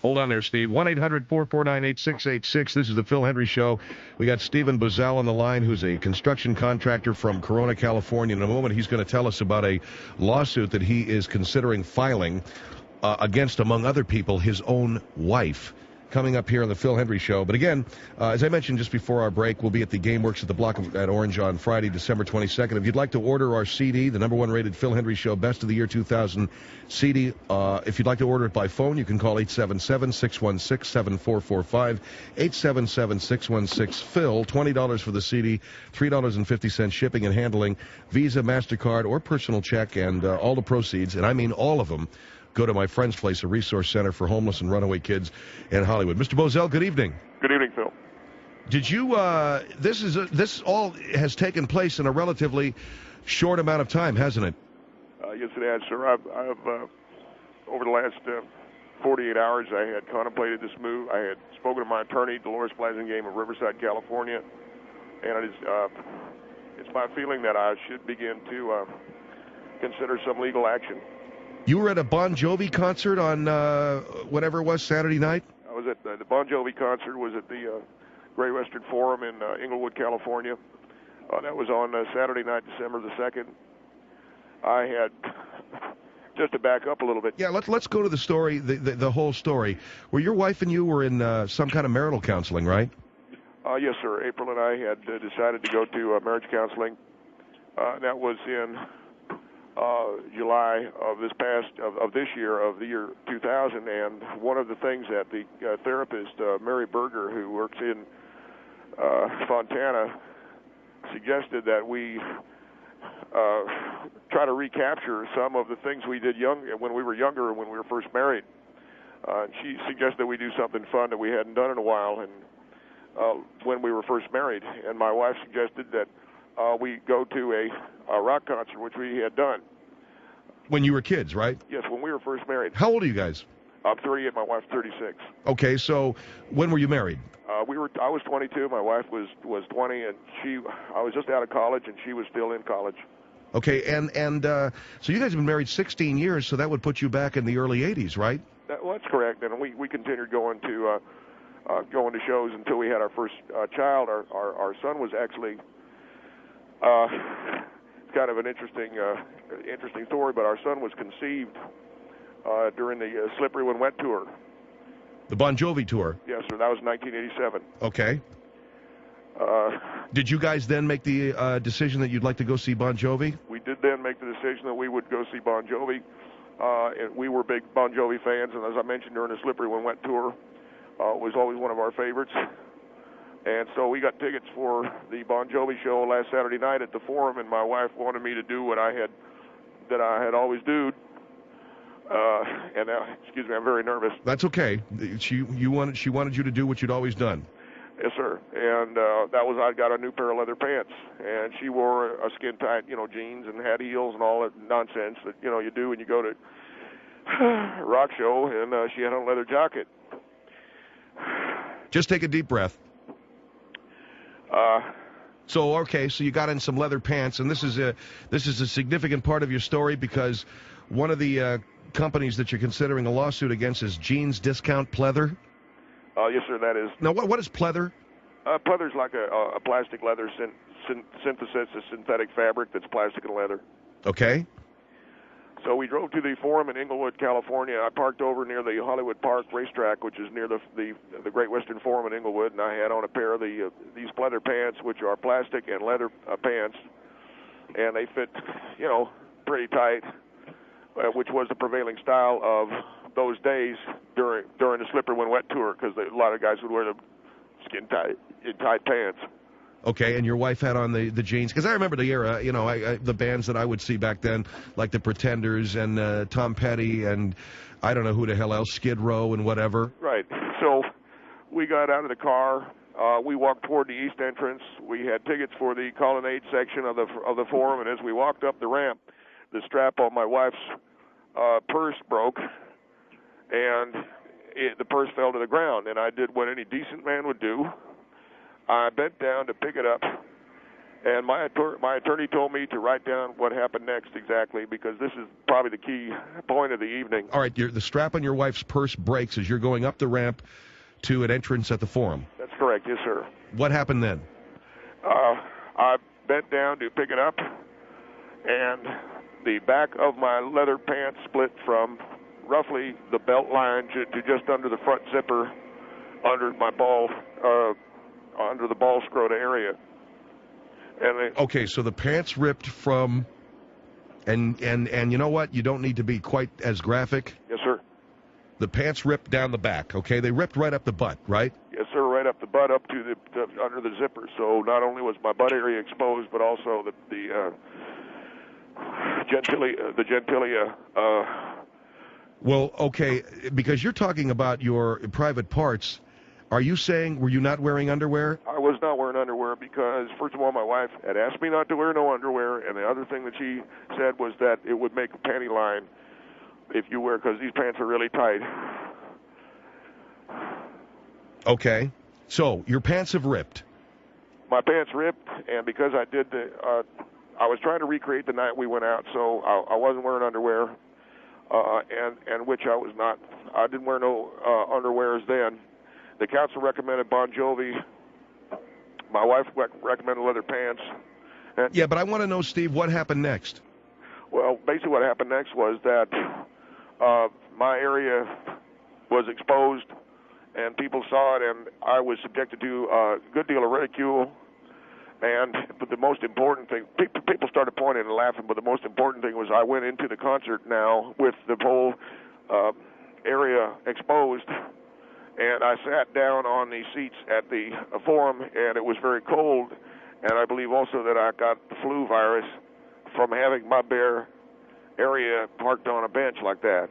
Hold on there, Steve. 1-800-449-8686. This is the Phil Hendrie Show. We got Stephen Bosell on the line, who's a construction contractor from Corona, California. In a moment, he's going to tell us about a lawsuit that he is considering filing against, among other people, his own wife. Coming up here on the Phil Hendrie Show. But again, as I mentioned just before our break, we'll be at the GameWorks at the Block at Orange on Friday, December 22nd. If you'd like to order our CD, the #1 rated Phil Hendrie Show Best of the Year 2000 CD, if you'd like to order it by phone, you can call 877-616-7445, 877-616-PHIL, $20 for the CD, $3.50 shipping and handling, Visa, MasterCard, or personal check, and all the proceeds, and I mean all of them, go to my friend's place, a resource center for homeless and runaway kids in Hollywood. Mr. Bosell, good evening. Good evening, Phil. Did you? This all has taken place in a relatively short amount of time, hasn't it? Yes, it has, sir. I've over the last 48 hours, I had contemplated this move. I had spoken to my attorney, Dolores Blasingame of Riverside, California, and it's my feeling that I should begin to consider some legal action. You were at a Bon Jovi concert on whatever it was, Saturday night? I was at the Bon Jovi concert was at the Great Western Forum in Inglewood, California. That was on Saturday night, December the 2nd. I had, just to back up a little bit. Yeah, let's go to the story, the whole story. Where your wife and you were in some kind of marital counseling, right? Yes, sir. April and I had decided to go to marriage counseling. That was in July of this year, of the year 2000, and one of the things that the therapist, Mary Berger, who works in Fontana, suggested that we try to recapture some of the things we did when we were younger and when we were first married. She suggested we do something fun that we hadn't done in a while, and when we were first married, and my wife suggested that we go to a rock concert, which we had done. When you were kids, right? Yes, when we were first married. How old are you guys? I'm 38, my wife's 36. Okay, so when were you married? I was 22, my wife was 20, and I was just out of college, and she was still in college. Okay, and so you guys have been married 16 years, so that would put you back in the early 80s, right? Well, that's correct, and we continued going to shows until we had our first child. Our son was actually kind of an interesting story, but our son was conceived during the Slippery When Wet tour. The Bon Jovi tour? Yes, sir. That was 1987. Okay. Did you guys then make the decision that you'd like to go see Bon Jovi? We did then make the decision that we would go see Bon Jovi. And we were big Bon Jovi fans, and as I mentioned during the Slippery When Wet tour, it was always one of our favorites. And so we got tickets for the Bon Jovi show last Saturday night at the Forum, and my wife wanted me to do what I had always do. And excuse me, I'm very nervous. That's okay. She wanted you to do what you'd always done. Yes, sir. And I got a new pair of leather pants, and she wore a skin tight, jeans and had heels and all that nonsense that you do when you go to a rock show. And she had on a leather jacket. Just take a deep breath. So you got in some leather pants, and this is a significant part of your story because one of the companies that you're considering a lawsuit against is Jeans Discount Pleather. Yes, sir, that is. Now, what is pleather? Pleather's like a plastic leather synthesis, a synthetic fabric that's plastic and leather. Okay. So we drove to the Forum in Inglewood, California. I parked over near the Hollywood Park racetrack, which is near the Great Western Forum in Inglewood, and I had on a pair of these pleather pants, which are plastic and leather pants, and they fit, pretty tight, which was the prevailing style of those days during the Slippery When Wet tour, because a lot of guys would wear the skin tight pants. Okay, and your wife had on the jeans, because I remember the era, the bands that I would see back then, like the Pretenders and Tom Petty and I don't know who the hell else, Skid Row and whatever. Right. So we got out of the car. We walked toward the east entrance. We had tickets for the colonnade section of the Forum, and as we walked up the ramp, the strap on my wife's purse broke, and the purse fell to the ground. And I did what any decent man would do. I bent down to pick it up, And my attorney told me to write down what happened next exactly, because this is probably the key point of the evening. All right, the strap on your wife's purse breaks as you're going up the ramp to an entrance at the forum. That's correct, yes, sir. What happened then? I bent down to pick it up, and the back of my leather pants split from roughly the belt line to just under the front zipper, under my under the ball scrota area. And okay, so the pants ripped from, and you know what? You don't need to be quite as graphic. Yes, sir. The pants ripped down the back. Okay, they ripped right up the butt, right? Yes, sir. Right up the butt, up to under the zipper. So not only was my butt area exposed, but also the genitalia. Well, okay, because you're talking about your private parts. Are you saying, were you not wearing underwear? I was not wearing underwear because, first of all, my wife had asked me not to wear no underwear, and the other thing that she said was that it would make a panty line if you wear, because these pants are really tight. Okay, so your pants have ripped. My pants ripped, and because I did I was trying to recreate the night we went out, so I wasn't wearing underwear, and which I was not. I didn't wear no underwears then. The counsel recommended Bon Jovi. My wife recommended leather pants. Yeah, but I want to know, Steve, what happened next? Well, basically what happened next was that my area was exposed, and people saw it, and I was subjected to a good deal of ridicule. But the most important thing, people started pointing and laughing, but the most important thing was I went into the concert now with the whole area exposed. And I sat down on the seats at the forum, and it was very cold. And I believe also that I got the flu virus from having my bare area parked on a bench like that.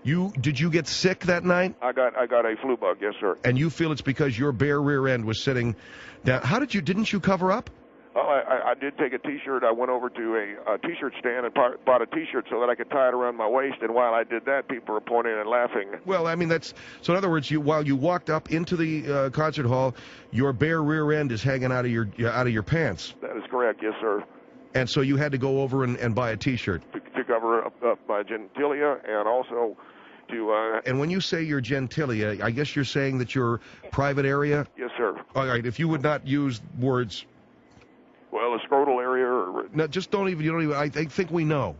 Did you get sick that night? I got a flu bug, yes, sir. And you feel it's because your bare rear end was sitting down. Didn't you cover up? Well, I did take a T-shirt. I went over to a T-shirt stand and bought a T-shirt so that I could tie it around my waist. And while I did that, people were pointing and laughing. Well, I mean, so. In other words, while you walked up into the concert hall, your bare rear end is hanging out of your pants. That is correct, yes, sir. And so you had to go over and buy a T-shirt to cover up my genitalia, and also to. And when you say your genitalia, I guess you're saying that your private area. Yes, sir. All right. If you would not use words. Well, the scrotal area. No, just don't even. I think we know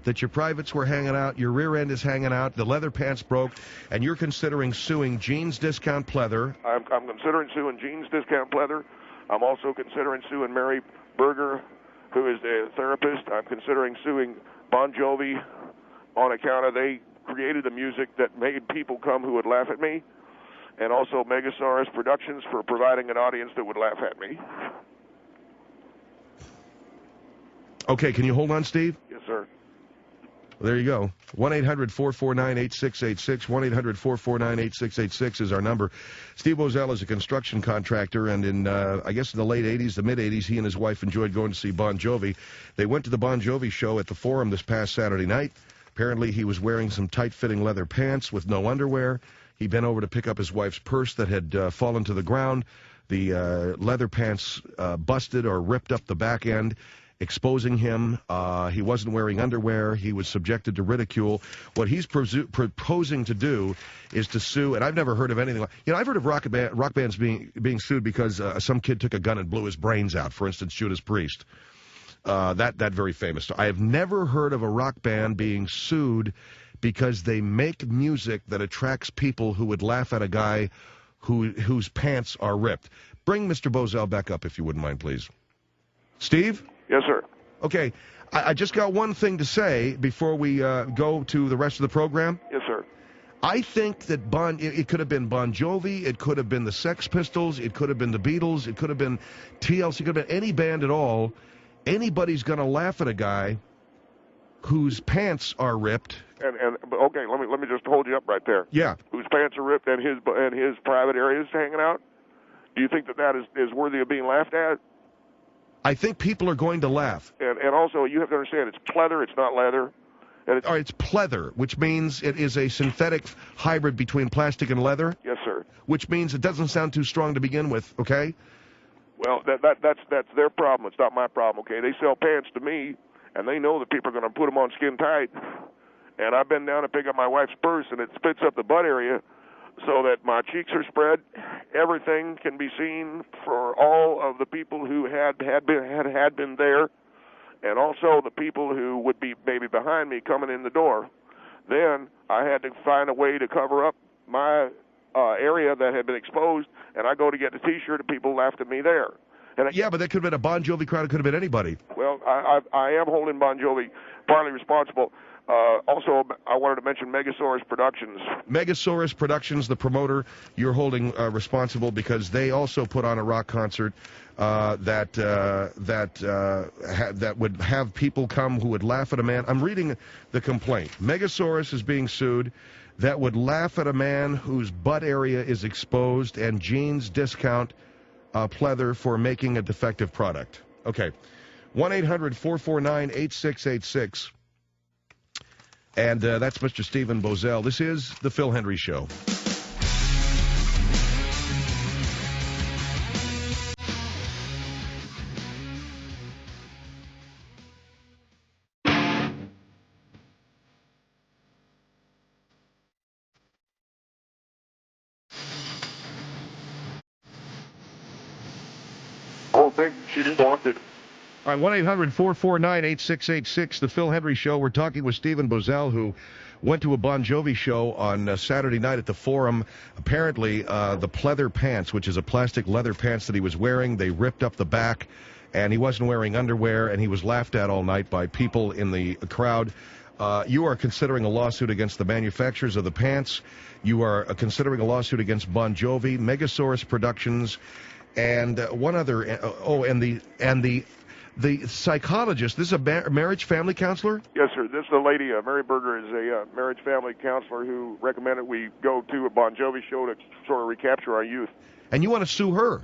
that your privates were hanging out, your rear end is hanging out, the leather pants broke, and you're considering suing Jeans Discount Pleather. I'm considering suing Jeans Discount Pleather. I'm also considering suing Mary Berger, who is a therapist. I'm considering suing Bon Jovi on account of they created the music that made people come who would laugh at me, and also Megasaurus Productions for providing an audience that would laugh at me. Okay, can you hold on, Steve? Yes, sir. Well, there you go. 1-800-449-8686. 1-800-449-8686 is our number. Steve Bosell is a construction contractor, and in, I guess in the late 80s, the mid-80s, he and his wife enjoyed going to see Bon Jovi. They went to the Bon Jovi show at the Forum this past Saturday night. Apparently, he was wearing some tight-fitting leather pants with no underwear. He bent over to pick up his wife's purse that had fallen to the ground. The leather pants busted or ripped up the back end, exposing him. He wasn't wearing underwear. He was subjected to ridicule. What he's proposing to do is to sue, and I've never heard of anything like, I've heard of rock bands being sued because some kid took a gun and blew his brains out, for instance, Judas Priest. That very famous. I have never heard of a rock band being sued because they make music that attracts people who would laugh at a guy whose pants are ripped. Bring Mr. Bosell back up, if you wouldn't mind, please. Steve? Yes, sir. Okay, I just got one thing to say before we go to the rest of the program. Yes, sir. I think that it could have been Bon Jovi, it could have been the Sex Pistols, it could have been the Beatles, it could have been TLC, it could have been any band at all. Anybody's going to laugh at a guy whose pants are ripped. And okay, let me just hold you up right there. Yeah. Whose pants are ripped and his private areas hanging out. Do you think that is worthy of being laughed at? I think people are going to laugh. And also, you have to understand, it's pleather, it's not leather. And All right, it's pleather, which means it is a synthetic hybrid between plastic and leather. Yes, sir. Which means it doesn't sound too strong to begin with, okay? Well, that's their problem. It's not my problem. Okay, they sell pants to me, and they know that people are going to put them on skin tight. And I've been down to pick up my wife's purse, and it spits up the butt area, so that my cheeks are spread. Everything can be seen for all of the people who had been there, and also the people who would be maybe behind me coming in the door. Then I had to find a way to cover up my area that had been exposed, and I go to get the T-shirt, and people laughed at me there. And Yeah, but that could have been a Bon Jovi crowd. It could have been anybody. Well, I am holding Bon Jovi partly responsible. Also, I wanted to mention Megasaurus Productions. Megasaurus Productions, the promoter, you're holding responsible because they also put on a rock concert that would have people come who would laugh at a man. I'm reading the complaint. Megasaurus is being sued that would laugh at a man whose butt area is exposed and jeans discount pleather for making a defective product. Okay. 1-800-449-8686. And that's Mr. Stephen Bosell. This is the Phil Hendrie Show. I don't think she didn't want it. All right, 1-800-449-8686, the Phil Hendrie Show. We're talking with Stephen Bosell, who went to a Bon Jovi show on Saturday night at the Forum. Apparently, the pleather pants, which is a plastic leather pants that he was wearing, they ripped up the back, and he wasn't wearing underwear, and he was laughed at all night by people in the crowd. You are considering a lawsuit against the manufacturers of the pants. You are considering a lawsuit against Bon Jovi, Megasaurus Productions, and one other. The psychologist, this is a marriage family counselor? Yes, sir. This is a lady, Mary Berger, is a marriage family counselor who recommended we go to a Bon Jovi show to sort of recapture our youth. And you want to sue her?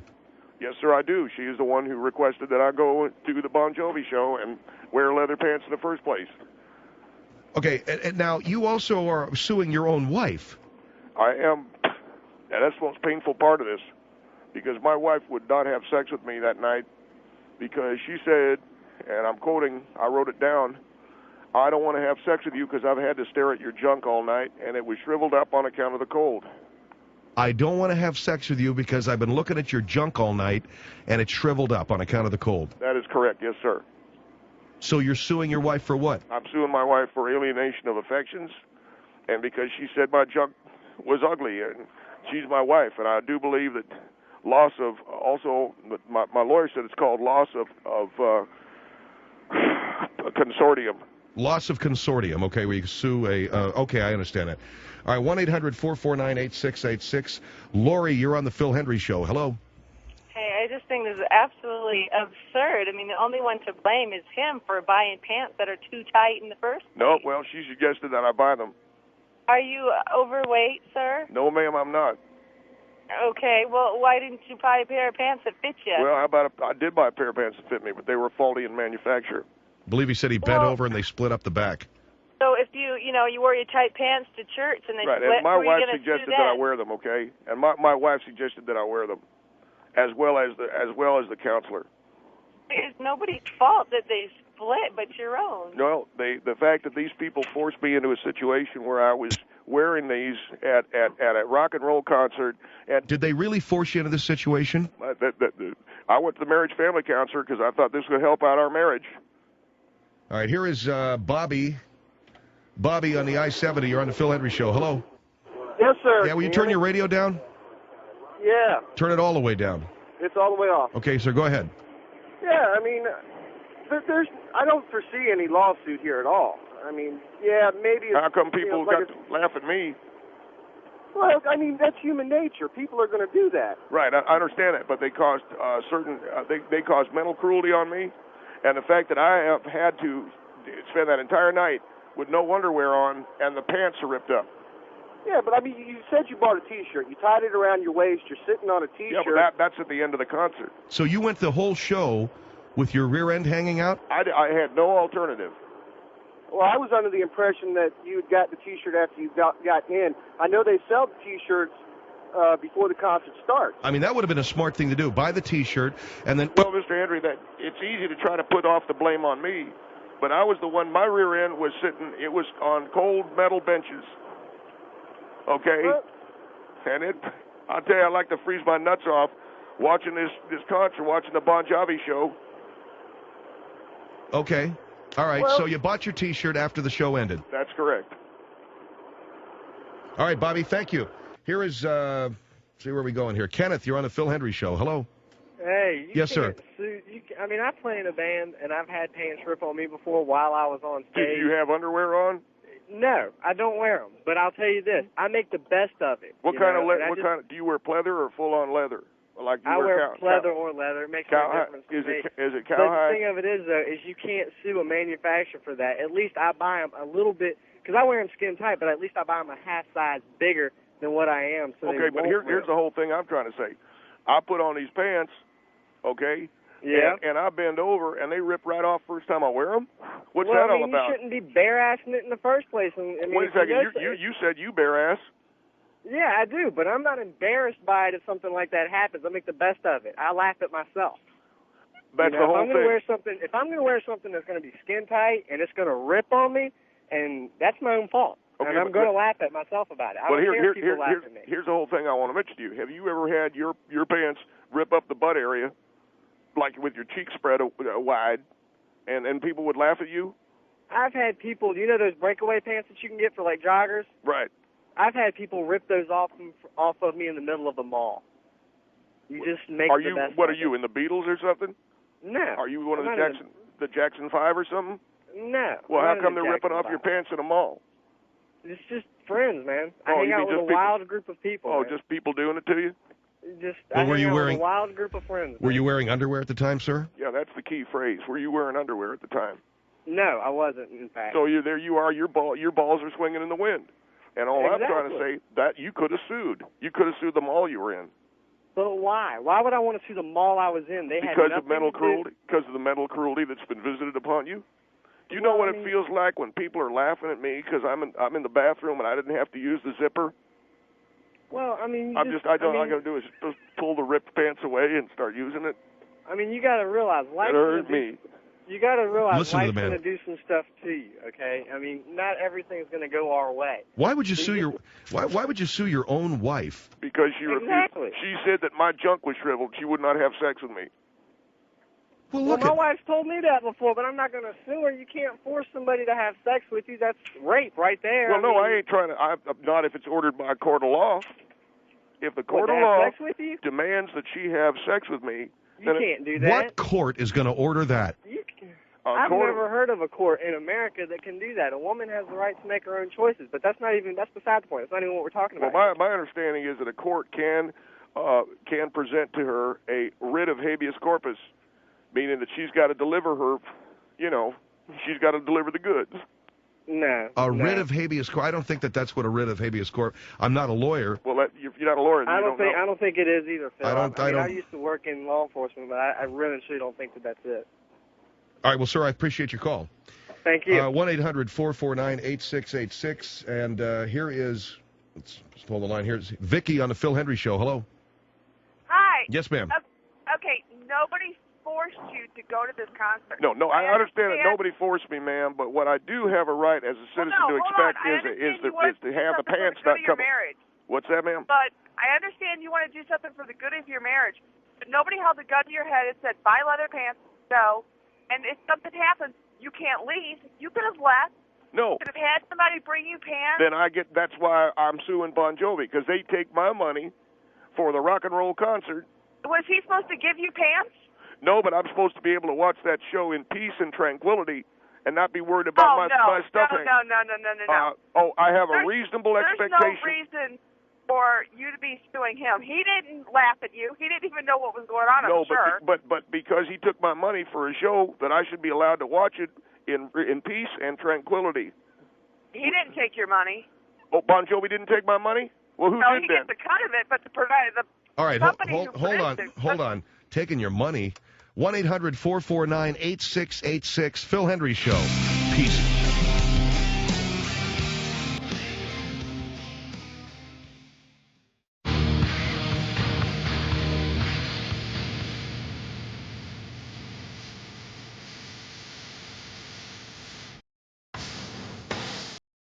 Yes, sir, I do. She is the one who requested that I go to the Bon Jovi show and wear leather pants in the first place. Okay, and now you also are suing your own wife. I am, and that's the most painful part of this, because my wife would not have sex with me that night because she said, and I'm quoting, I wrote it down, I don't want to have sex with you because I've had to stare at your junk all night, and it was shriveled up on account of the cold. I don't want to have sex with you because I've been looking at your junk all night, and it's shriveled up on account of the cold. That is correct, yes, sir. So you're suing your wife for what? I'm suing my wife for alienation of affections, and because she said my junk was ugly, and she's my wife, and I do believe that loss of, also, my lawyer said it's called loss of consortium. Loss of consortium. Okay, we sue a, okay, I understand that. All right, 1-800-449-8686. Lori, you're on the Phil Hendrie Show. Hello. Hey, I just think this is absolutely absurd. I mean, the only one to blame is him for buying pants that are too tight in the first place. No, well, she suggested that I buy them. Are you overweight, sir? No, ma'am, I'm not. Okay, well, why didn't you buy a pair of pants that fit you? Well, I did buy a pair of pants that fit me, but they were faulty in manufacture. I believe he said he bent over and they split up the back. So if you wore your tight pants to church and they right, split, and my wife suggested that I wear them, okay? And my wife suggested that I wear them, as well as the counselor. It's nobody's fault that they split, but your own. No, the fact that these people forced me into a situation where I was wearing these at a rock and roll concert. And did they really force you into this situation? I went to the marriage family counselor because I thought this would help out our marriage. All right, here is Bobby. Bobby on the I-70. You're on the Phil Hendrie Show. Hello. Yes, sir. Yeah, will you turn your radio down? Yeah. Turn it all the way down. It's all the way off. Okay, sir, go ahead. Yeah, I mean, I don't foresee any lawsuit here at all. I mean, yeah, maybe it's... How come people got to laugh at me? Well, I mean, that's human nature. People are going to do that. Right, I understand that, but they caused they caused mental cruelty on me, and the fact that I have had to spend that entire night with no underwear on and the pants are ripped up. Yeah, but I mean, you said you bought a T-shirt. You tied it around your waist. You're sitting on a T-shirt. Yeah, but that's at the end of the concert. So you went the whole show with your rear end hanging out? I had no alternative. Well, I was under the impression that you had got the T-shirt after you got in. I know they sell the T-shirts before the concert starts. I mean, that would have been a smart thing to do. Buy the T-shirt, and then... Well, Mr. Hendrie, that it's easy to try to put off the blame on me, but I was the one, my rear end was sitting, it was on cold metal benches, okay? And I'll tell you, I like to freeze my nuts off watching this concert, watching the Bon Jovi show. Okay. All right, Well, so you bought your T-shirt after the show ended. That's correct. All right, Bobby, thank you. Here is, see where we going here. Kenneth, you're on the Phil Hendrie Show. Hello. Hey, you Yes, sir. can't sue. I mean, I play in a band, and I've had pants rip on me before while I was on Do stage. you have underwear on? No, I don't wear them. But I'll tell you this: I make the best of it. What you kind know, of and what kind of do you wear pleather or full on leather? Like you I wear cow, pleather or leather. It makes no difference to is me. it But the cowhide? thing of it is, though, is you can't sue a manufacturer for that. At least I buy them a little bit, because I wear them skin tight, but at least I buy them a half size bigger than what I am. So Okay, but here's the whole thing I'm trying to say. I put on these pants, okay? Yeah. And I bend over, and they rip right off first time I wear them. What's well, that I mean, all about? You shouldn't be bare-assing it in the first place. I mean, Wait a second. You said you bare ass. Yeah, I do, but I'm not embarrassed by it if something like that happens. I make the best of it. I laugh at myself. That's the whole if I'm gonna thing. wear something, if I'm going to wear something that's going to be skin tight and it's going to rip on me, and that's my own fault. Okay, and I'm going to laugh at myself about it. I don't care if people laugh at me. Here's the whole thing I want to mention to you. Have you ever had your pants rip up the butt area, like with your cheeks spread wide, and people would laugh at you? I've had people, you know those breakaway pants that you can get for like joggers? Right. I've had people rip those off of me in the middle of the mall. You just make the best. What of are you, in the Beatles or something? No. Are you one of I'm the Jackson 5 or something? No. Well, I'm how not come in the they're ripping Jackson off your 5. pants in a mall? It's just friends, man. I Oh, hang you out mean with a just people- wild group of people. Oh, man. just people doing it to you? I were hang you out wearing- with a wild group of friends. Were man. you wearing underwear at the time, sir? Yeah, that's the key phrase. Were you wearing underwear at the time? No, I wasn't. In fact. So there you are. Your balls are swinging in the wind. And all I'm trying to say, that you could have sued. You could have sued the mall you were in. But why? Why would I want to sue the mall I was in? They had Because nothing of mental to cruelty. Because of the mental cruelty that's been visited upon you. Do you know what it feels like when people are laughing at me because I'm in the bathroom and I didn't have to use the zipper? Well, I mean, All I got to do is just pull the ripped pants away and start using it. I mean, you got to realize life's It hurt me. You got to realize Listen to life's the man. going to do some stuff to you. Okay, I mean, not everything's going to go our way. Why would you sue your Why would you sue your own wife? Because she refused. Exactly. She said that my junk was shriveled. She would not have sex with me. Well, Well, look my at wife's told me that before, but I'm not going to sue her. You can't force somebody to have sex with you. That's rape right there. Well, no, mean, I ain't trying to. Not if it's ordered by a court of law. If the court to of have law sex with you? demands that she have sex with me, You then can't do that. what court is going to order that? I've never heard of a court in America that can do that. A woman has the right to make her own choices, but that's beside the point. That's not even what we're talking about. Well, my understanding is that a court can present to her a writ of habeas corpus, meaning that she's got to deliver her, she's got to deliver the goods. No. A writ of habeas corpus. I don't think that's what a writ of habeas corpus. I'm not a lawyer. Well, if you're not a lawyer, then I you don't think know. I don't think it is either, Phil. I I used to work in law enforcement, but I really and truly don't think that that's it. All right, well, sir, I appreciate your call. Thank you. 1-800-449-8686. And here is, let's hold the line. Here's Vicky on the Phil Hendrie Show. Hello. Hi. Yes, ma'am. Okay, nobody forced you to go to this concert. No, I understand that nobody forced me, ma'am. But what I do have a right as a citizen to expect is to have the pants not come. What's that, ma'am? But I understand you want to do something for the good of your marriage. But nobody held a gun to your head and said, buy leather pants, go. And if something happens, you can't leave. You could have left. No. You could have had somebody bring you pants. Then that's why I'm suing Bon Jovi, because they take my money for the rock and roll concert. Was he supposed to give you pants? No, but I'm supposed to be able to watch that show in peace and tranquility and not be worried about my stuff. No. I have a reasonable expectation. There's no reason for you to be suing him. He didn't laugh at you. He didn't even know what was going on, I'm sure. but because he took my money for a show, that I should be allowed to watch it in peace and tranquility. He didn't take your money. Oh, Bon Jovi didn't take my money? Well, who no, did he then? gets a cut of it, but the All right, company hold on. Taking your money. 1-800-449-8686. Phil Hendrie Show. Peace.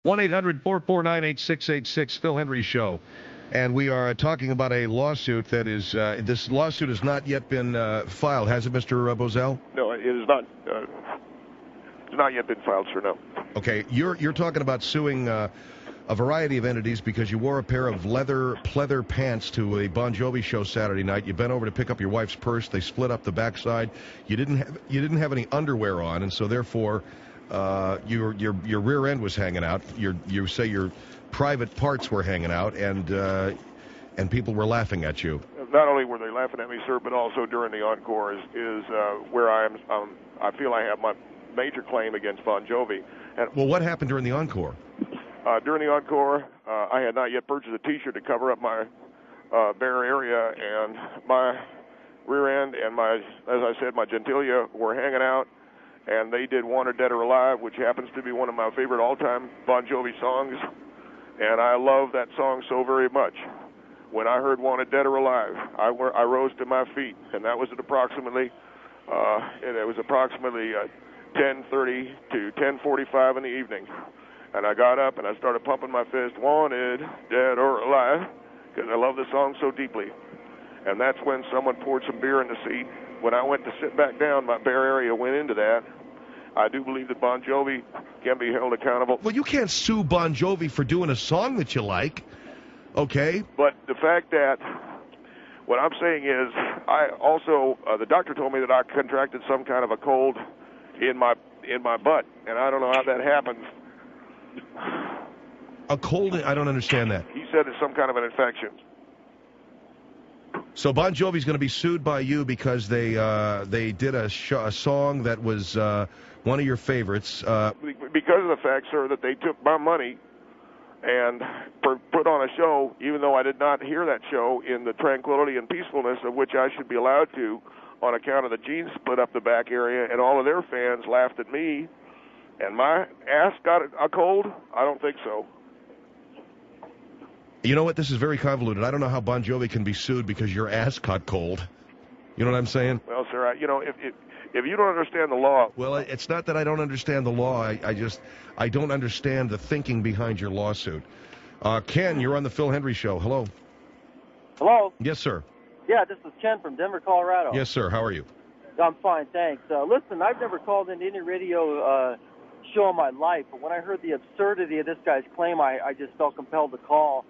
1-800-449-8686, Phil Hendrie Show. And we are talking about a lawsuit that is, this lawsuit has not yet been filed, has it, Mr. Bosell? No, it is not. It's not yet been filed, sir. No. Okay, you're talking about suing a variety of entities because you wore a pair of pleather pants to a Bon Jovi show Saturday night. You bent over to pick up your wife's purse. They split up the backside. You didn't have any underwear on, and so therefore, your rear end was hanging out. You say your private parts were hanging out, and people were laughing at you. Not only were they laughing at me, sir, but also during the encore is where I am. I feel I have my major claim against Bon Jovi. And, well, what happened during the encore? During the encore, I had not yet purchased a T-shirt to cover up my bare area, and my rear end and as I said, my genitalia were hanging out, and they did "Wanted Dead or Alive," which happens to be one of my favorite all-time Bon Jovi songs, and I love that song so very much. When I heard "Wanted Dead or Alive," I rose to my feet, and that was at approximately 10:30 to 10:45 in the evening. And I got up and I started pumping my fist, "Wanted, dead or alive," because I love the song so deeply. And that's when someone poured some beer in the seat. When I went to sit back down, my bare area went into that. I do believe that Bon Jovi can be held accountable. Well, you can't sue Bon Jovi for doing a song that you like, okay? But the fact that, what I'm saying is, I also, the doctor told me that I contracted some kind of a cold in my butt, and I don't know how that happened. A cold? I don't understand that. He said it's some kind of an infection. So Bon Jovi's going to be sued by you because they did a song that was one of your favorites. Because of the fact, sir, that they took my money and put on a show, even though I did not hear that show in the tranquility and peacefulness of which I should be allowed to, on account of the jeans split up the back area, and all of their fans laughed at me, and my ass got a cold? I don't think so. You know what? This is very convoluted. I don't know how Bon Jovi can be sued because your ass caught cold. You know what I'm saying? Well, sir, if you don't understand the law... Well, it's not that I don't understand the law. I don't understand the thinking behind your lawsuit. Ken, you're on the Phil Hendrie Show. Hello. Hello? Yes, sir. Yeah, this is Ken from Denver, Colorado. Yes, sir. How are you? I'm fine, thanks. Listen, I've never called into any radio show in my life, but when I heard the absurdity of this guy's claim, I just felt compelled to call.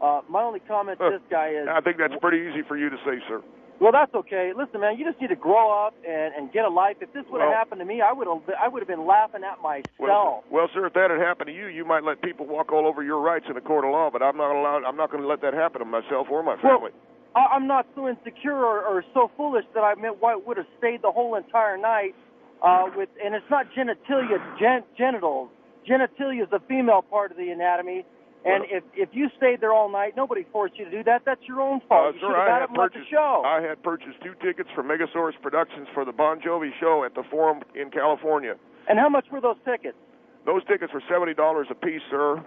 My only comment to this guy is... I think that's pretty easy for you to say, sir. Well, that's okay. Listen, man, you just need to grow up and get a life. If this would have happened to me, I would have been laughing at myself. Well, sir, if that had happened to you, you might let people walk all over your rights in a court of law, but I'm not going to let that happen to myself or my family. Well, I'm not so insecure or so foolish that I would have stayed the whole entire night and it's not genitalia, it's genitals. Genitalia is the female part of the anatomy. And if you stayed there all night, nobody forced you to do that. That's your own fault. You should have got up and left the show. I had purchased 2 tickets from Megasaurus Productions for the Bon Jovi show at the Forum in California. And how much were those tickets? Those tickets were $70 a piece, sir.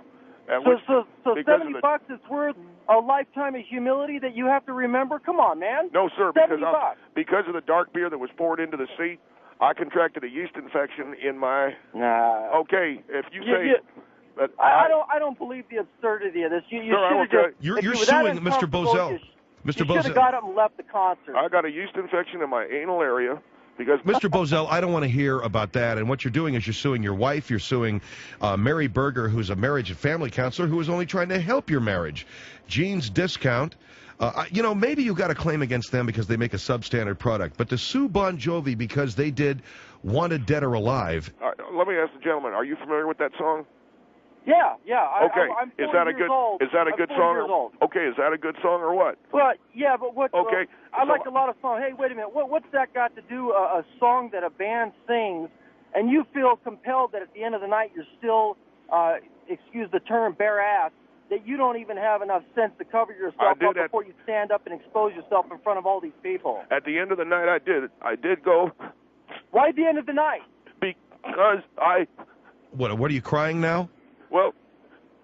So $70 is worth a lifetime of humility that you have to remember? Come on, man. No, sir, because of the dark beer that was poured into the seat, I contracted a yeast infection in my... Nah. Okay, if you say... But I don't believe the absurdity of this. You're suing Mr. Bosell. You should have got up and left the concert. I got a yeast infection in my anal area because... Mr. Bosell, I don't want to hear about that. And what you're doing is you're suing your wife. You're suing Mary Berger, who's a marriage and family counselor who is only trying to help your marriage. Jean's Discount. Maybe you got a claim against them because they make a substandard product. But to sue Bon Jovi because they did Wanted Dead or Alive... let me ask the gentleman, are you familiar with that song? Yeah. Okay. I'm 4 years old. Is that a good song? Okay, is that a good song or what? Well, yeah, but what? Okay. I like a lot of songs. Hey, wait a minute. What's that got to do? A song that a band sings, and you feel compelled that at the end of the night you're still, excuse the term, bare ass. That you don't even have enough sense to cover yourself up before you stand up and expose yourself in front of all these people. At the end of the night, I did. I did go. Why at the end of the night? Because I. What are you crying now? Well,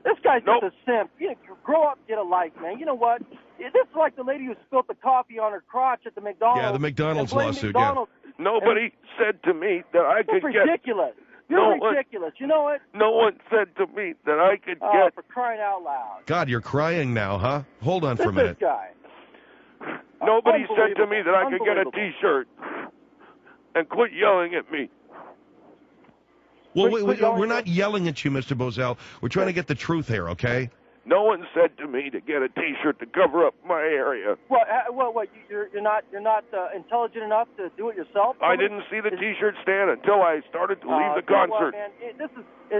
this guy's just a simp. You grow up, get a life, man. You know what? This is like the lady who spilled the coffee on her crotch at the McDonald's. Yeah, the McDonald's lawsuit. Nobody said to me that I could get. Ridiculous. You're ridiculous. You know it? No one said to me that I could get... for crying out loud. God, you're crying now, huh? Hold on for a minute. This guy. Nobody said to me that I could get a T-shirt. And quit yelling at me. Well, we're not yelling at you, Mr. Bosell. We're trying to get the truth here, okay? No one said to me to get a T-shirt to cover up my area. What? You're not intelligent enough to do it yourself? I didn't see the T-shirt stand until I started to leave the concert.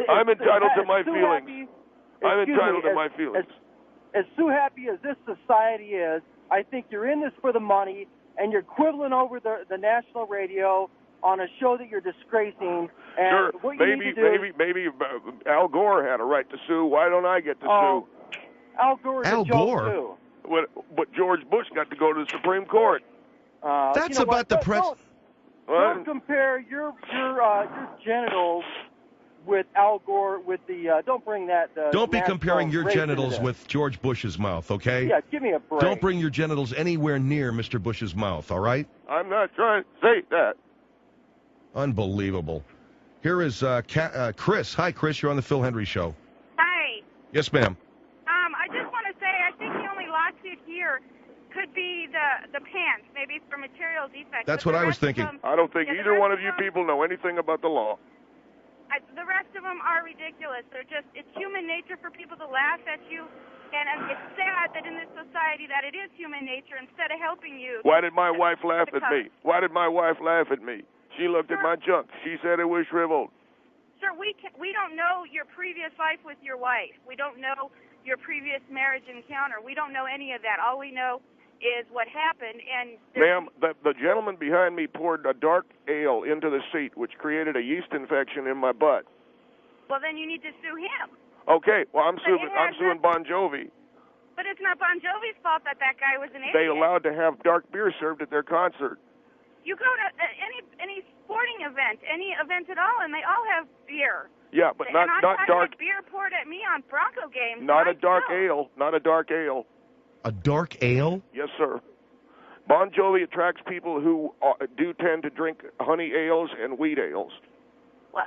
I'm entitled to my feelings. I'm entitled to my feelings. As too happy as this society is, I think you're in this for the money, and you're quibbling over the national radio on a show that you're disgracing. And sure, what you need to do maybe Al Gore had a right to sue. Why don't I get to sue? Al Gore's a joke too. But George Bush got to go to the Supreme Court. That's about the press. Don't compare your genitals with Al Gore with the. Don't bring that. Don't be comparing your genitals with George Bush's mouth, okay? Yeah, give me a break. Don't bring your genitals anywhere near Mr. Bush's mouth, all right? I'm not trying to say that. Unbelievable. Here is Chris. Hi, Chris. You're on the Phil Hendrie Show. Hi. Yes, ma'am. I just want to say I think the only lawsuit here could be the pants. Maybe it's for material defects. That's what I was thinking. I don't think either one of you people know anything about the law. The rest of them are ridiculous. It's human nature for people to laugh at you. And it's sad that in this society that it is human nature instead of helping you. Why did my wife laugh at me? Why did my wife laugh at me? She looked at my junk. She said it was shriveled. Sir, we don't know your previous life with your wife. We don't know your previous marriage encounter. We don't know any of that. All we know is what happened. And ma'am, the gentleman behind me poured a dark ale into the seat, which created a yeast infection in my butt. Well, then you need to sue him. Okay, well, I'm suing Bon Jovi. But it's not Bon Jovi's fault that guy was an idiot. They allowed to have dark beer served at their concert. You go to any sporting event, any event at all, and they all have beer. Yeah, but not dark. Beer poured at me on Bronco games. Not a dark ale. Not a dark ale. A dark ale? Yes, sir. Bon Jovi attracts people who do tend to drink honey ales and wheat ales. Well,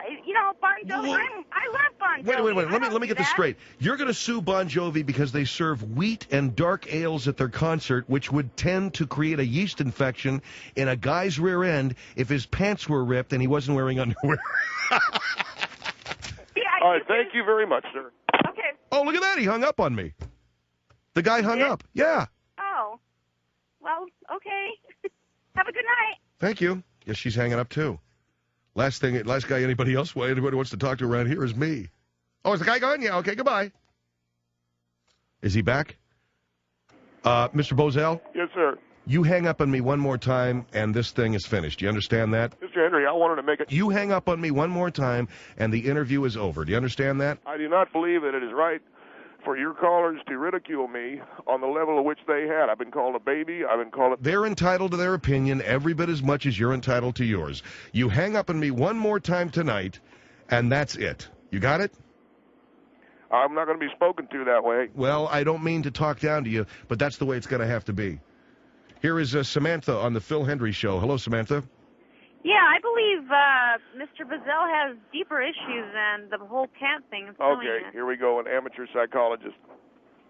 Bon Jovi, I love Bon Jovi. Wait. Let me get this straight. You're going to sue Bon Jovi because they serve wheat and dark ales at their concert, which would tend to create a yeast infection in a guy's rear end if his pants were ripped and he wasn't wearing underwear. All right, thank you very much, sir. Okay. Oh, look at that. He hung up on me. The guy hung up. Yeah. Oh. Well, okay. Have a good night. Thank you. Yes, she's hanging up, too. Last guy anybody wants to talk to around here is me. Oh, is the guy gone? Yeah, okay, goodbye. Is he back? Mr. Bosell? Yes, sir. You hang up on me one more time, and this thing is finished. Do you understand that? Mr. Hendrie, I wanted to make it... You hang up on me one more time, and the interview is over. Do you understand that? I do not believe that it is right for your callers to ridicule me on the level of which they had. I've been called a baby. I've been called a... They're entitled to their opinion every bit as much as you're entitled to yours. You hang up on me one more time tonight, and that's it. You got it? I'm not going to be spoken to that way. Well, I don't mean to talk down to you, but that's the way it's going to have to be. Here is Samantha on the Phil Hendrie Show. Hello, Samantha. Yeah, I believe Mr. Bosell has deeper issues than the whole pant thing. Okay, here we go, an amateur psychologist.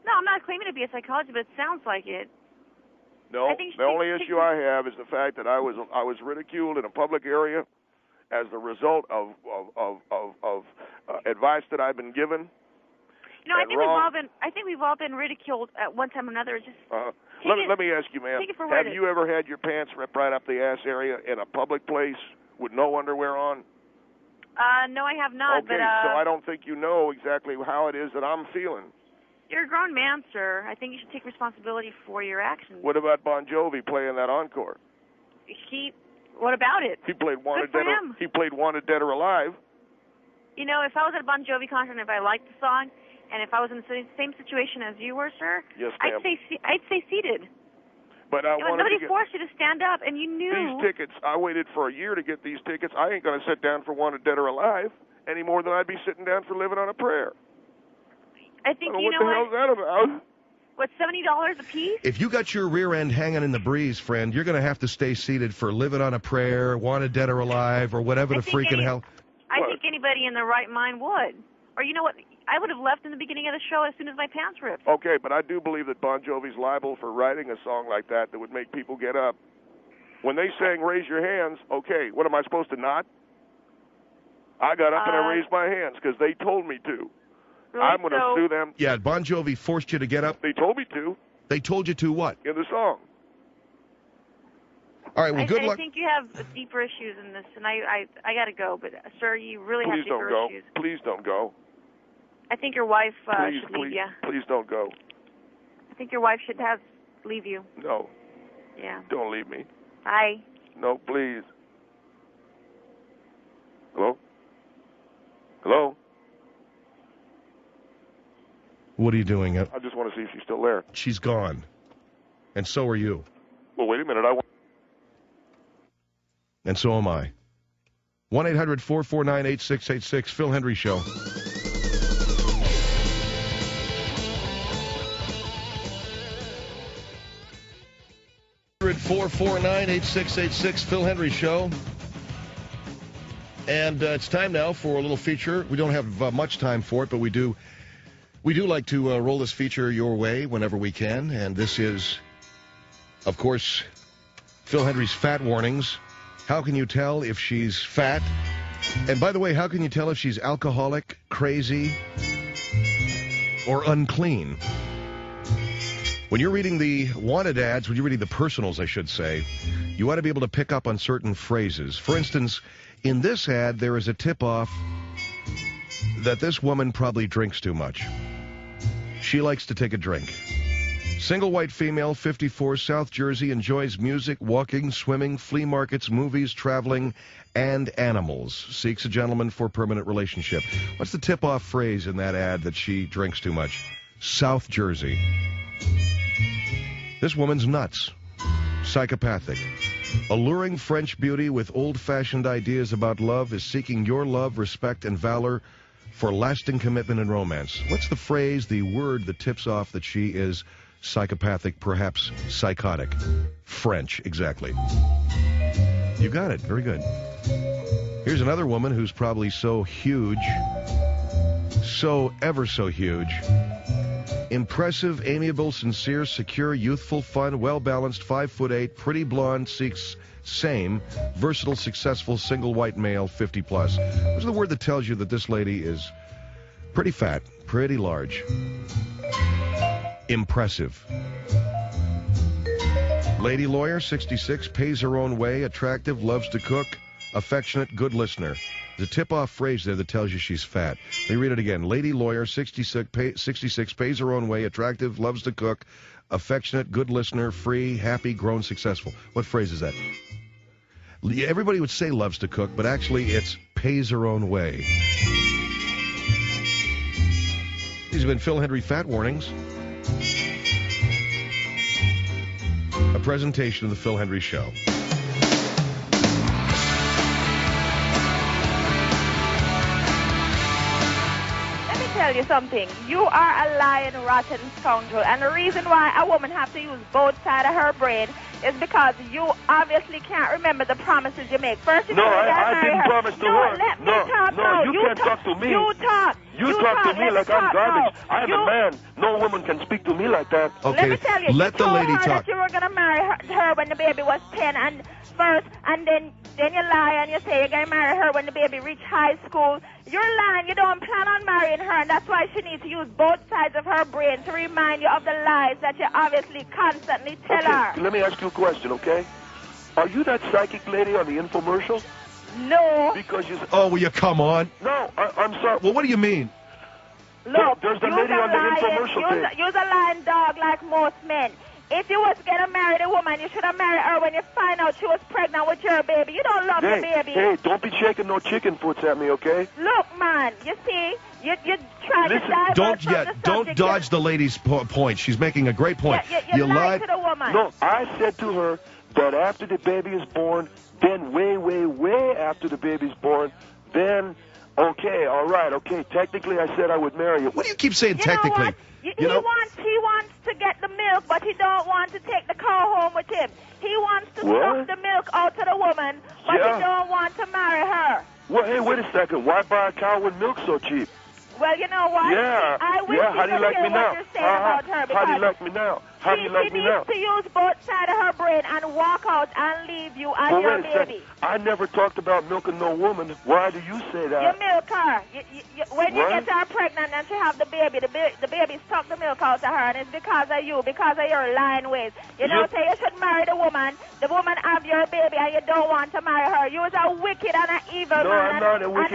No, I'm not claiming to be a psychologist, but it sounds like it. No, the only issue I have is the fact that I was ridiculed in a public area as the result of advice that I've been given. I think we've all been ridiculed at one time or another. Just let me ask you, ma'am. Have you ever had your pants ripped right up the ass area in a public place with no underwear on? No, I have not. Okay, but, so I don't think you know exactly how it is that I'm feeling. You're a grown man, sir. I think you should take responsibility for your actions. What about Bon Jovi playing that encore? What about it? He played Wanted Good for him. He played Wanted Dead or Alive. If I was at a Bon Jovi concert and if I liked the song, and if I was in the same situation as you were, sir, yes, ma'am. I'd say seated. But nobody forced you to stand up, and you knew. These tickets, I waited for a year to get these tickets. I ain't going to sit down for Wanted Dead or Alive any more than I'd be sitting down for Living on a Prayer. I think what the hell's that about? What's $70 a piece? If you got your rear end hanging in the breeze, friend, you're going to have to stay seated for Living on a Prayer, Wanted Dead or Alive, or whatever the freaking hell. I think think anybody in their right mind would. Or you know what? I would have left in the beginning of the show as soon as my pants ripped. Okay, but I do believe that Bon Jovi's liable for writing a song like that would make people get up. When they sang "Raise Your Hands," okay, what am I supposed to not? I got up and I raised my hands because they told me to. Really? I'm going to sue them. Yeah, Bon Jovi forced you to get up? They told me to. They told you to what? In the song. All right, well, good luck. I think you have deeper issues in this, and I got to go. But, sir, you really have deeper issues. Please don't go. I think your wife should leave you. Please don't go. I think your wife should leave you. No. Yeah. Don't leave me. Bye. No, please. Hello? Hello? What are you doing? I just want to see if she's still there. She's gone. And so are you. Well, wait a minute. And so am I. 1-800-449-8686, Phil Hendrie Show. $449-8686, Phil Hendrie Show. And it's time now for a little feature. We don't have much time for it, but we do like to roll this feature your way whenever we can. And this is, of course, Phil Hendrie's Fat Warnings. How can you tell if she's fat? And by the way, how can you tell if she's alcoholic, crazy, or unclean? When you're reading the wanted ads, when you're reading the personals, I should say, you ought to be able to pick up on certain phrases. For instance, in this ad, there is a tip-off that this woman probably drinks too much. She likes to take a drink. Single white female, 54, South Jersey, enjoys music, walking, swimming, flea markets, movies, traveling, and animals. Seeks a gentleman for permanent relationship. What's the tip-off phrase in that ad that she drinks too much? South Jersey. This woman's nuts. Psychopathic. Alluring French beauty with old-fashioned ideas about love is seeking your love, respect, and valor for lasting commitment and romance. What's the phrase, the word that tips off that she is psychopathic, perhaps psychotic? French, exactly. You got it. Very good. Here's another woman who's probably so huge, so ever so huge. Impressive, amiable, sincere, secure, youthful, fun, well-balanced, 5'8", pretty blonde, seeks same, versatile, successful, single white male, 50+. What's the word that tells you that this lady is pretty fat, pretty large? Impressive. Lady lawyer, 66, pays her own way, attractive, loves to cook, affectionate, good listener. The tip-off phrase there that tells you she's fat. Let me read it again. Lady lawyer, 66, pays her own way, attractive, loves to cook, affectionate, good listener, free, happy, grown, successful. What phrase is that? Everybody would say loves to cook, but actually it's pays her own way. These have been Phil Hendrie Fat Warnings. A presentation of the Phil Hendrie Show. Tell you something. You are a lying, rotten scoundrel, and the reason why a woman has to use both sides of her brain is because you obviously can't remember the promises you make. First, you I didn't promise to her. Let me talk now. You can't talk to me. You talk. You talk to me like I'm garbage. I'm a man. No woman can speak to me like that. Okay, let me tell you. let the lady talk. That you were going to marry her when the baby was 10 and first, and then you lie and you say you're going to marry her when the baby reaches high school. You're lying. You don't plan on marrying her, and that's why she needs to use both sides of her brain to remind you of the lies that you obviously constantly tell her. Let me ask you a question, okay? Are you that psychic lady on the infomercial? No. Because you... Oh, will you come on? No, I'm sorry. Well, what do you mean? Look, there's the lady on the infomercial. You're a lying dog like most men. If you was going to marry the woman, you should have married her when you find out she was pregnant with your baby. You don't love your baby. Hey, don't be shaking no chicken foots at me, okay? Look, man, you see, you're trying to divert don't dodge the lady's point. She's making a great point. You lied to the woman. No, I said to her that after the baby is born, then way, way, way after the baby's born, then, okay, all right, okay, technically I said I would marry you. What do you keep saying technically? He wants to get the milk, but he don't want to take the cow home with him. He wants to suck the milk out to the woman, but he don't want to marry her. Well, hey, wait a second. Why buy a cow when milk's so cheap? Well, you know what? Yeah. I wish How do you like me now? what you're saying about her, How do you like me now? How do you like me now? She needs to use both sides of her brain and walk out and leave you and Well, your wait a second. baby. I never talked about milking no woman. Why do you say that? You milk her. When you get her pregnant and she have the baby suck the milk out of her, and it's because of you, because of your lying ways. You know, say you should marry the woman have your baby, and you don't want to marry her. You is a wicked and an evil man. No, I'm not a wicked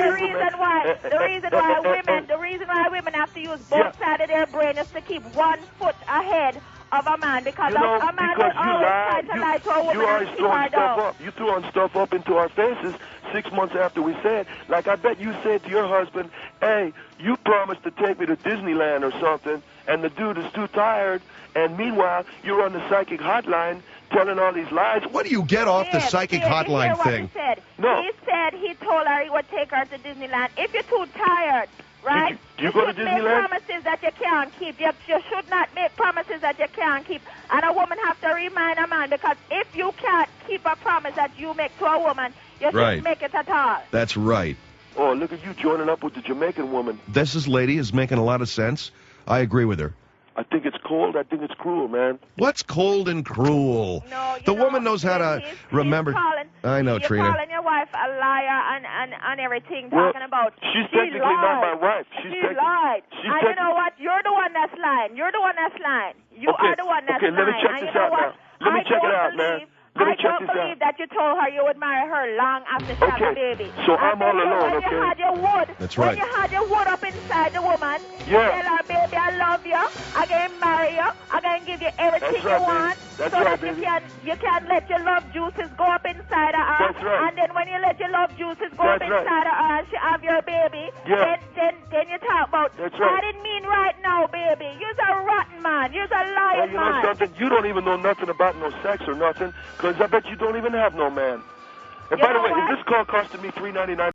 and the reason why women have to use both sides of their brain is to keep 1 foot ahead of a man, because a man will always try to lie to a woman and keep her down. You throwing stuff up into our faces 6 months after we said, like I bet you said to your husband, hey, you promised to take me to Disneyland or something, and the dude is too tired, and meanwhile, you're on the psychic hotline telling all these lies. What do you get off the psychic hotline thing? He said. No. He said he told her he would take her to Disneyland. If you're too tired, right? Do you go to Disneyland? Make promises that you can't keep. You should not make promises that you can't keep. And a woman has to remind a man, because if you can't keep a promise that you make to a woman, you shouldn't make it at all. That's right. Oh, look at you joining up with the Jamaican woman. This lady is making a lot of sense. I agree with her. I think it's cold. I think it's cruel, man. What's cold and cruel? No, the woman knows how to remember. I know, Trina. You're calling your wife a liar and everything, talking about. She's technically not my wife. She lied. And you know what? You're the one that's lying. You're the one that's lying. You are the one that's lying. Okay, let me check this out now. Let me check it out, man. I don't believe that you told her you would marry her long after she had the baby. So I'm all alone, when you had your wood, That's right. When you had your wood up inside the woman, you Yeah. tell her, baby, I love you. I'm going to marry you. I'm going to give you everything you want. That's so right, that you can let your love juices go up inside of her. That's right. And then when you let your love juices go up inside of her and she have your baby, then you talk about, I didn't mean right now, baby. You're a rotten man. You're a lying man. You know something? You don't even know nothing about no sex or nothing, because I bet you don't even have no man. And by the way, is this call costing me $3.99?